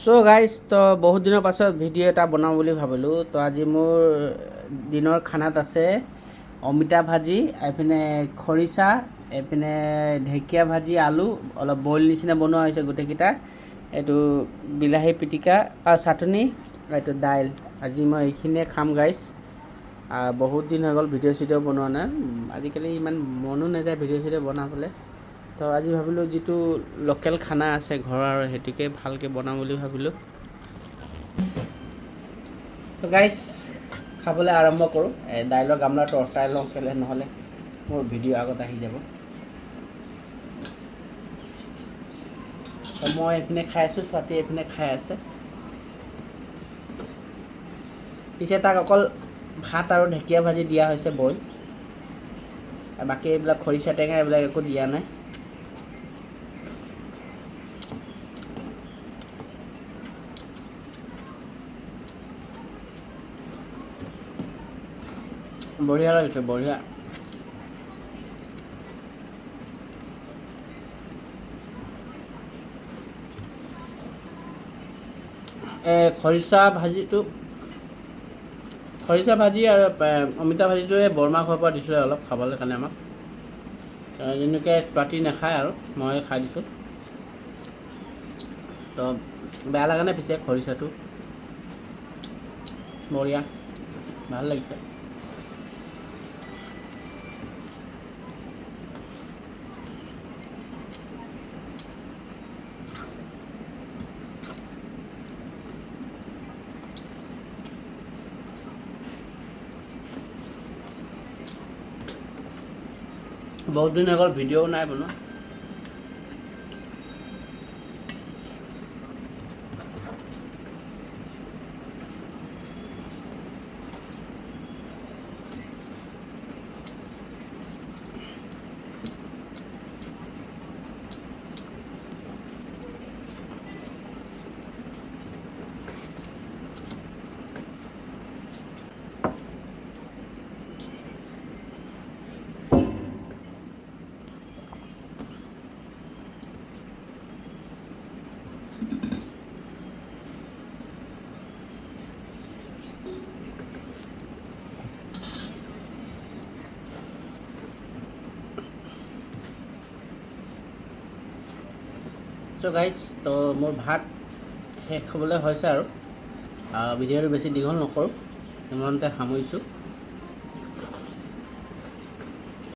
So guys তো বহুত দিনৰ পাছত ভিডিঅ' এটা বনাওঁ বুলি ভাবিলোঁ। তো আজি মোৰ দিনৰ খানাত আছে অমিতা ভাজি, এইপিনে খৰিচা, এইপিনে ঢেকীয়া ভাজি, আলু অলপ বইল নিচিনা বনোৱা হৈছে গোটেইকেইটা, এইটো বিলাহী পিটিকা আৰু চাটনি, এইটো দাইল। আজি মই এইখিনিয়ে খাম গাইজ। বহুত দিন হৈ গ'ল ভিডিঅ' চিডিঅ' বনোৱা নাই, আজিকালি ইমান মনো নাযায় ভিডিঅ' চিডিঅ' বনাবলৈ। তো আজি ভাবিলোঁ যিটো লোকেল খানা আছে ঘৰৰ সেইটোকে ভালকৈ বনাওঁ বুলি ভাবিলোঁ। তো গাইজ খাবলৈ আৰম্ভ কৰোঁ। দাইলৰ গামলাটো অঁতৰাই লওঁ, কেলৈ নহ'লে মোৰ ভিডিঅ' আগত আহি যাব। তো মই এইপিনে খাই আছোঁ, ছোৱালী এইপিনে খাই আছে। পিছে তাক অকল ভাত আৰু ঢেকীয়া ভাজি দিয়া হৈছে বইল, বাকী এইবিলাক খৰিচা টেঙা এইবিলাক একো দিয়া নাই। বঢ়িয়া লাগিছে, বঢ়িয়া। খৰিচা ভাজি আৰু অমিতা ভাজিটোৱে বৰমা ঘৰৰ পৰা দিছিলে অলপ খাবলৈ কাৰণে আমাক। যেনেকৈ পাতি নাখায় আৰু মই খাই দিছোঁ। তো বেয়া লগা নাই পিছে, খৰিচাটো বঢ়িয়া, ভাল লাগিছে। বহুত দিন হৈ গ'ল ভিডিঅ'ও নাই বনোৱা। চ' গাইজ, তো মোৰ ভাত শেষ হ'বলৈ হৈছে আৰু ভিডিঅ'টো বেছি দীঘল নকৰোঁ, ইমানতে সামৰিছোঁ।